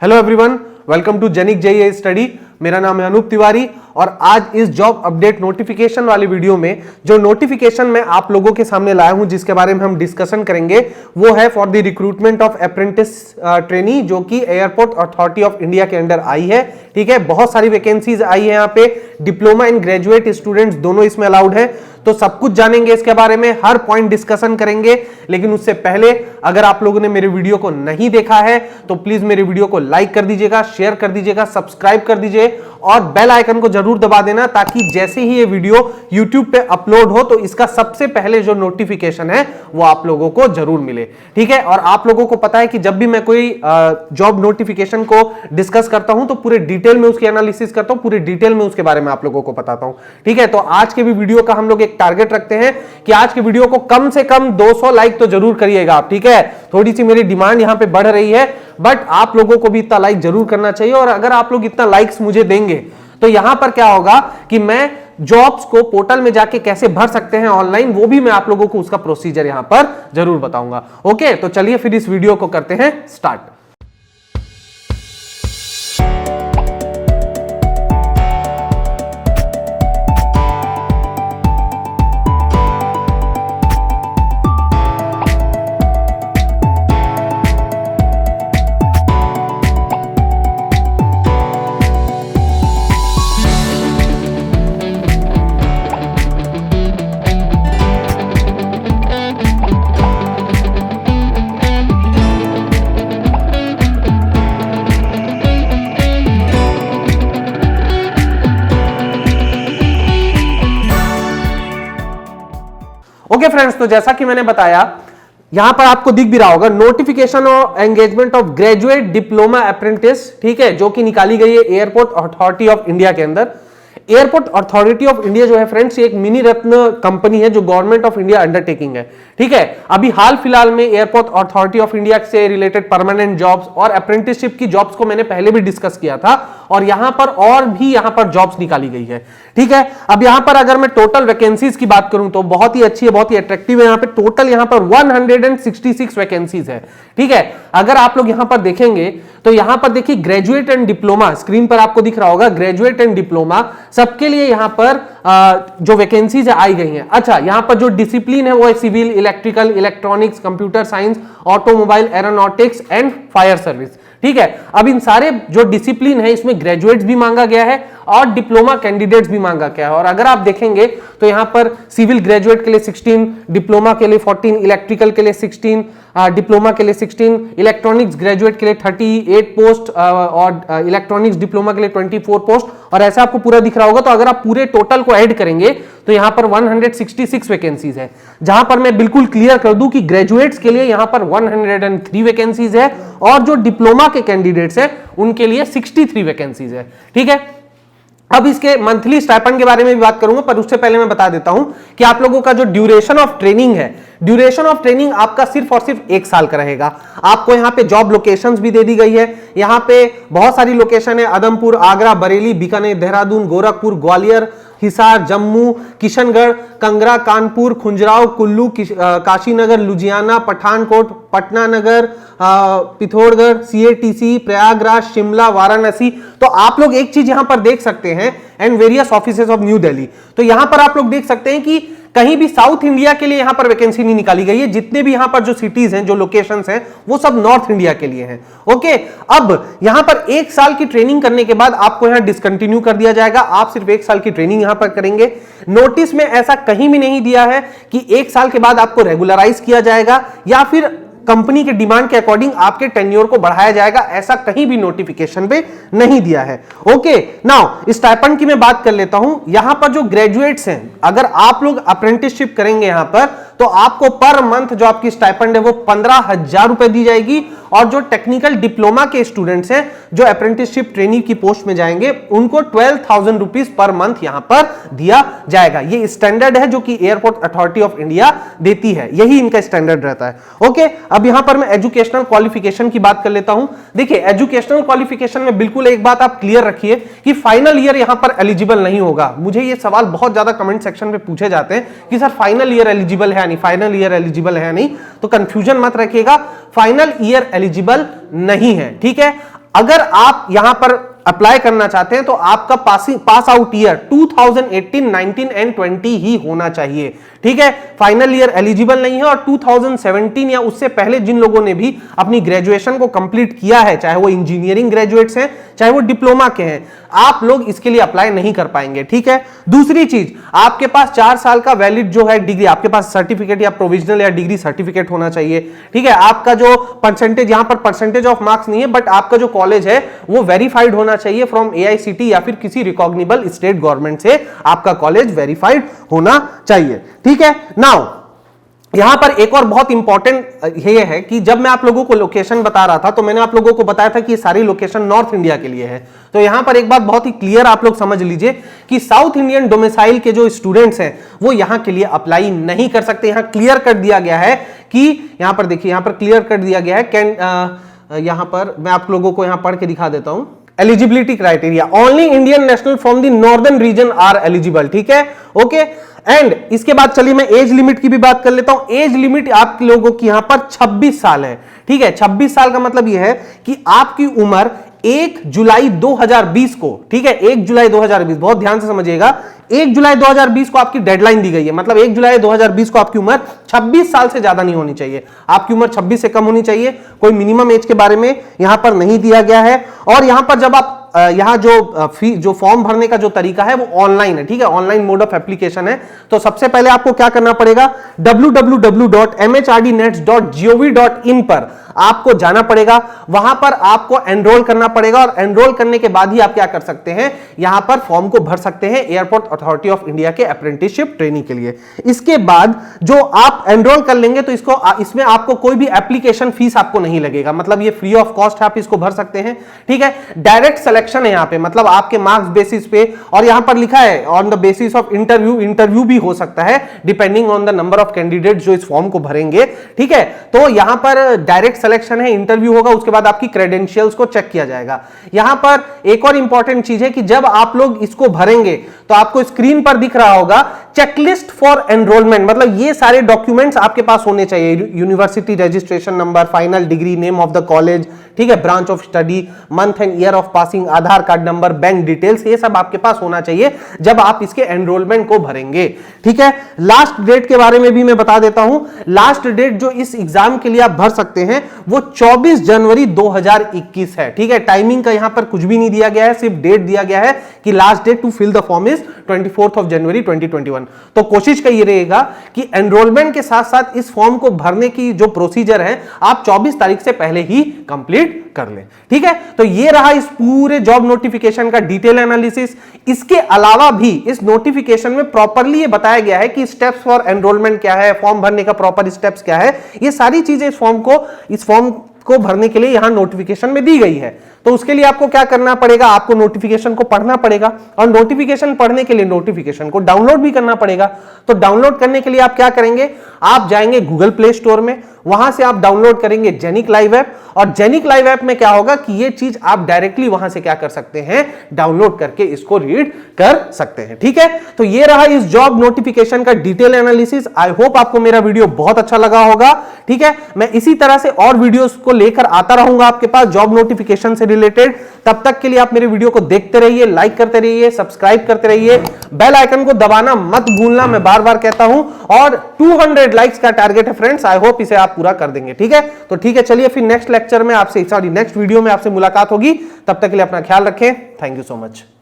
Hello everyone, welcome to Genic JEE study. मेरा नाम है अनूप तिवारी और आज इस जॉब अपडेट नोटिफिकेशन वाली वीडियो में जो नोटिफिकेशन मैं आप लोगों के सामने लाया हूं, जिसके बारे में हम डिस्कशन करेंगे, वो है for the recruitment of apprentice trainee, जो कि एयरपोर्ट अथॉरिटी ऑफ इंडिया के अंडर आई है। ठीक है, बहुत सारी वैकेंसीज आई है यहाँ पे। डिप्लोमा एंड ग्रेजुएट स्टूडेंट्स दोनों इसमें अलाउड है। तो सब कुछ जानेंगे इसके बारे में, हर पॉइंट डिस्कशन करेंगे। लेकिन उससे पहले अगर आप लोगों ने मेरे वीडियो को नहीं देखा है तो प्लीज मेरे वीडियो को लाइक कर दीजिएगा, शेयर कर दीजिएगा, सब्सक्राइब कर दीजिए और बेल आइकन को जरूर दबा देना, ताकि जैसे ही ये वीडियो YouTube पे अपलोड हो तो इसका सबसे पहले जो नोटिफिकेशन है वो आप लोगों को जरूर मिले। ठीक है, और आप लोगों को पता है कि जब भी मैं कोई जॉब नोटिफिकेशन को डिस्कस करता हूं तो पूरे डिटेल में उसकी एनालिसिस करता हूं, पूरे डिटेल में उसके बारे में आप लोगों को बताता हूं। ठीक है, तो आज के भी वीडियो का हम लोग एक टारगेट रखते हैं कि आज के वीडियो को कम से कम 200 लाइक तो जरूर करिएगा आप। ठीक है, थोड़ी सी मेरी डिमांड यहां पे बढ़ रही है, बट आप लोगों को भी इतना लाइक जरूर करना चाहिए। और अगर आप लोग इतना लाइक्स मुझे देंगे तो यहां पर क्या होगा कि मैं जॉब्स को पोर्टल में जाके कैसे भर सकते हैं ऑनलाइन, वो भी मैं आप लोगों को उसका प्रोसीजर यहां पर जरूर बताऊंगा। ओके, तो चलिए फिर इस वीडियो को करते हैं स्टार्ट। ओके फ्रेंड्स, तो जैसा कि मैंने बताया, यहां पर आपको दिख भी रहा होगा notification of engagement of graduate diploma apprentice. ठीक है, जो कि निकाली गई है एयरपोर्ट अथॉरिटी ऑफ इंडिया के अंदर। एयरपोर्ट अथॉरिटी ऑफ इंडिया जो है फ्रेंड्स, एक मिनी रत्न कंपनी है जो गवर्नमेंट ऑफ इंडिया अंडरटेकिंग है। ठीक है, अभी हाल फिलहाल में एयरपोर्ट अथॉरिटी ऑफ इंडिया से रिलेटेड परमानेंट जॉब्स और अप्रेंटिसशिप की जॉब्स को मैंने पहले भी डिस्कस किया था, और यहां पर और भी यहां पर जॉब्स निकाली गई है। ठीक है, अब यहां पर अगर मैं टोटल वैकेंसीज की बात करूं तो बहुत ही अच्छी है, बहुत ही अट्रैक्टिव है। यहां पे टोटल यहां पर 166 वैकेंसीज है। ठीक है, अगर आप लोग यहां पर देखेंगे तो यहां पर देखिए ग्रेजुएट एंड डिप्लोमा, स्क्रीन पर आपको दिख रहा होगा ग्रेजुएट एंड डिप्लोमा, सबके लिए यहां पर जो वैकेंसीज आई गई हैं। अच्छा, यहां पर जो डिसिप्लिन है वो है civil, electrical, electronics, computer science, automobile, aeronautics and fire service. ठीक है, अब इन सारे जो डिसिप्लिन है इसमें ग्रेजुएट्स भी मांगा गया है और डिप्लोमा कैंडिडेट्स भी मांगा गया है। और अगर आप देखेंगे तो यहां पर सिविल ग्रेजुएट के लिए 16, डिप्लोमा के लिए 14, इलेक्ट्रिकल के लिए 16, डिप्लोमा के लिए 16, इलेक्ट्रॉनिक्स ग्रेजुएट के लिए 38 पोस्ट और इलेक्ट्रॉनिक्स डिप्लोमा के लिए 24 पोस्ट, और ऐसा आपको पूरा दिख रहा होगा। तो अगर आप पूरे टोटल को ऐड करेंगे तो यहां पर 166 वैकेंसीज है। जहां पर मैं बिल्कुल क्लियर कर दूं कि ग्रेजुएट्स के लिए यहां पर 103 वैकेंसीज है और जो डिप्लोमा के कैंडिडेट्स हैं उनके लिए 63 वैकेंसीज है। ठीक है, अब इसके मंथली स्टाइपेंड के बारे में भी बात करूंगा, पर उससे पहले मैं बता देता हूं कि आप लोगों का जो ड्यूरेशन ऑफ ट्रेनिंग है, ड्यूरेशन ऑफ ट्रेनिंग आपका सिर्फ और सिर्फ 1 साल का रहेगा। आपको यहां पे जॉब लोकेशंस भी दे दी गई है। यहां पे बहुत सारी लोकेशन है, आदमपुर, आगरा, बरेली, बीकानेर, देहरादून, गोरखपुर, ग्वालियर, हिसार, जम्मू, किशनगढ़, कंगरा, कानपुर, खुंजराव, कुल्लू, काशीनगर, लुधियाना, पठानकोट, पटना नगर, पिथौरागढ़, सीएटीसी, प्रयागराज, शिमला, वाराणसी। तो आप लोग एक चीज यहां पर देख सकते हैं, and various offices of new Delhi. तो यहां पर आप लोग देख सकते हैं कि कहीं भी साउथ इंडिया के लिए यहां पर वैकेंसी नहीं निकाली गई है। जितने भी यहां पर जो सिटीज हैं, जो लोकेशंस हैं, वो सब नॉर्थ इंडिया के लिए हैं। ओके, अब यहां पर 1 साल की ट्रेनिंग करने के बाद आपको यहां डिसकंटिन्यू कर दिया जाएगा। आप सिर्फ 1 साल की ट्रेनिंग यहां पर करेंगे। नोटिस में ऐसा कहीं भी नहीं दिया है कि 1 साल के बाद आपको रेगुलराइज किया जाएगा या फिर कंपनी के डिमांड के अकॉर्डिंग आपके टेन्योर को बढ़ाया जाएगा, ऐसा कहीं भी नोटिफिकेशन पे नहीं दिया है। ओके, नाउ स्टाइपेंड की मैं बात कर लेता हूं। यहां पर जो ग्रेजुएट्स हैं, अगर आप लोग अप्रेंटिसशिप करेंगे यहां पर, तो आपको पर मंथ जो आपकी स्टाइपेंड है वो 15,000 रुपए दी जाएगी। और जो टेक्निकल डिप्लोमा के स्टूडेंट्स हैं जो अप्रेंटिसशिप ट्रेनी की पोस्ट में जाएंगे, उनको 12,000 रुपीज पर मंथ यहां पर दिया जाएगा। ये स्टैंडर्ड है जो कि एयरपोर्ट अथॉरिटी ऑफ इंडिया देती है, यही इनका स्टैंडर्ड रहता है। ओके, अब यहां पर मैं एजुकेशनल क्वालिफिकेशन की बात कर लेता हूं। देखिए, एजुकेशनल क्वालिफिकेशन में बिल्कुल एक बात आप क्लियर रखिए कि फाइनल ईयर यहां पर एलिजिबल नहीं होगा। मुझे ये सवाल बहुत ज्यादा कमेंट सेक्शन में पूछे जाते हैं कि सर फाइनल ईयर एलिजिबल है नहीं, फाइनल ईयर एलिजिबल है नहीं, तो कंफ्यूजन मत रखिएगा, फाइनल ईयर एलिजिबल नहीं है। ठीक है, अगर आप यहां पर अप्लाई करना चाहते हैं तो आपका पास आउट ईयर 2018, 19 एंड 20 ही होना चाहिए, ठीक है। फाइनल ईयर एलिजिबल नहीं है। और 2017 या उससे पहले जिन लोगों ने भी अपनी ग्रेजुएशन को कंप्लीट किया है, चाहे वो इंजीनियरिंग ग्रेजुएट्स हैं, चाहे वो डिप्लोमा के हैं, आप लोग इसके लिए अप्लाई नहीं कर पाएंगे, ठीक है। दूसरी चीज, आपके पास 4 साल का वैलिड जो है डिग्री, आपके पास सर्टिफिकेट या प्रोविजनल या डिग्री सर्टिफिकेट होना चाहिए, ठीक है। आपका जो परसेंटेज, यहां पर परसेंटेज ऑफ मार्क्स नहीं है, बट आपका जो कॉलेज है वो वेरीफाइड होना चाहिए फ्रॉम AICTE या फिर किसी रिकॉग्निबल स्टेट गवर्नमेंट से आपका कॉलेज वेरीफाइड होना चाहिए, ठीक है। नाउ यहां पर एक और बहुत इंपॉर्टेंट ये है कि जब मैं आप लोगों को लोकेशन बता रहा था तो मैंने आप लोगों को बताया था कि ये सारी लोकेशन नॉर्थ इंडिया के लिए है। तो यहां पर एक बात बहुत ही क्लियर आप लोग समझ लीजिए कि साउथ इंडियन डोमिसाइल के जो स्टूडेंट्स हैं वो यहां के लिए अप्लाई नहीं कर सकते। यहां क्लियर कर दिया गया है कि यहां पर देखिए, यहां पर क्लियर कर दिया गया है। यहां पर मैं आप लोगों को यहां पढ़ के दिखा देता हूं। Eligibility criteria, only Indian national from the northern region are eligible, ठीक है, ओके। एंड इसके बाद चलिए मैं एज लिमिट की भी बात कर लेता हूं। एज लिमिट आप लोगों की यहां पर 26 साल है, ठीक है। 26 साल का मतलब यह है कि आपकी उम्र 1 जुलाई 2020 को, ठीक है, 1 जुलाई 2020, बहुत ध्यान से समझिएगा, 1 जुलाई 2020 को आपकी डेडलाइन दी गई है। मतलब 1 जुलाई 2020 को आपकी उम्र 26 साल से ज्यादा नहीं होनी चाहिए, आपकी उम्र 26 से कम होनी चाहिए। कोई मिनिमम एज के बारे में यहां पर नहीं दिया गया है। और यहां पर जब आप यहां जो फॉर्म भरने का जो तरीका है वो ऑनलाइन है, ठीक है, ऑनलाइन मोड ऑफ एप्लीकेशन है। तो सबसे पहले आपको क्या करना पड़ेगा, www.mhrdnets.gov.in पर आपको जाना पड़ेगा, वहां पर आपको एनरोल करना पड़ेगा। और एनरोल करने के बाद ही आप क्या कर सकते हैं, यहां पर फॉर्म को भर सकते हैं एयरपोर्ट अथॉरिटी ऑफ इंडिया के अप्रेंटिसशिप ट्रेनिंग के लिए। इसके बाद जो आप एनरोल कर लेंगे तो इसमें आपको कोई भी एप्लीकेशन फीस आपको नहीं लगेगा, मतलब ये फ्री ऑफ कॉस्ट आप इसको भर सकते हैं, ठीक है। डायरेक्ट सिलेक्शन है यहां पे, मतलब आपके मार्क्स बेसिस पे, और यहां पर लिखा है on the basis of interview भी हो सकता है depending on the number of candidate जो इस फॉर्म को भरेंगे, ठीक है। तो यहां पर डायरेक्ट सिलेक्शन है, इंटरव्यू होगा, उसके बाद आपकी क्रेडेंशियल्स को चेक किया जाएगा। यहां पर एक और इंपॉर्टेंट चीज है कि जब आप लोग इसको भरेंगे तो आपको स्क्रीन पर दिख रहा होगा चेकलिस्ट फॉर एनरोलमेंट, मतलब ये सारे डॉक्यूमेंट्स आपके पास होने चाहिए, university registration number, final decree, name of the college, ठीक है, branch of study, month and year of passing, Aadhaar card number, bank details, ये सब आपके पास होना चाहिए जब आप इसके एनरोलमेंट को भरेंगे, ठीक है। लास्ट डेट के बारे में भी मैं बता देता हूं। लास्ट डेट जो इस एग्जाम के लिए आप भर सकते हैं वो 24 जनवरी 2021 है, ठीक है। टाइमिंग का यहां पर कुछ भी नहीं दिया गया है, सिर्फ डेट दिया गया है कि last date to fill the form is 24 of January 2021। तो कोशिश का ये रहेगा कि एनरोलमेंट के साथ साथ इस फॉर्म को भरने की जो प्रोसीजर है आप 24 तारीख से पहले ही कंप्लीट कर लें, ठीक है। तो ये रहा इस पूरे जॉब नोटिफिकेशन का डिटेल एनालिसिस। इसके अलावा भी इस नोटिफिकेशन में प्रॉपरली ये बताया गया है कि स्टेप्स फॉर एनरोलमेंट क्या है, फॉर्म भरने का प्रॉपर स्टेप्स क्या है, ये सारी चीजें इस फॉर्म को भरने के लिए यहां नोटिफिकेशन में दी गई है। तो उसके लिए आपको क्या करना पड़ेगा, आपको नोटिफिकेशन को पढ़ना पड़ेगा, और नोटिफिकेशन पढ़ने के लिए नोटिफिकेशन को डाउनलोड भी करना पड़ेगा। तो डाउनलोड करने के लिए आप क्या करेंगे, आप जाएंगे गूगल प्ले स्टोर में, वहां से आप डाउनलोड करेंगे जेनिक लाइव ऐप, और जेनिक लाइव ऐप में क्या होगा कि ये चीज आप डायरेक्टली वहां से क्या कर सकते हैं, डाउनलोड करके इसको रीड कर सकते हैं, ठीक है। तो ये रहा इस जॉब नोटिफिकेशन का डिटेल एनालिसिस। आई होप आपको मेरा वीडियो बहुत अच्छा लगा होगा, ठीक है। मैं इसी तरह से और वीडियोस को लेकर आता रहूंगा आपके पास जॉब नोटिफिकेशन से रिलेटेड। तब तक के लिए आप मेरे वीडियो को देखते रहिए, लाइक करते रहिए, सब्सक्राइब करते रहिए, बेल आइकन को दबाना मत भूलना, मैं बार बार कहता हूं। और 200 लाइक्स का टारगेट है फ्रेंड्स, आई होप इसे आप पूरा कर देंगे, ठीक है। तो ठीक है, चलिए फिर नेक्स्ट लेक्चर में आपसे, नेक्स्ट वीडियो में आपसे मुलाकात होगी। तब तक के लिए अपना ख्याल रखें। Thank you so much.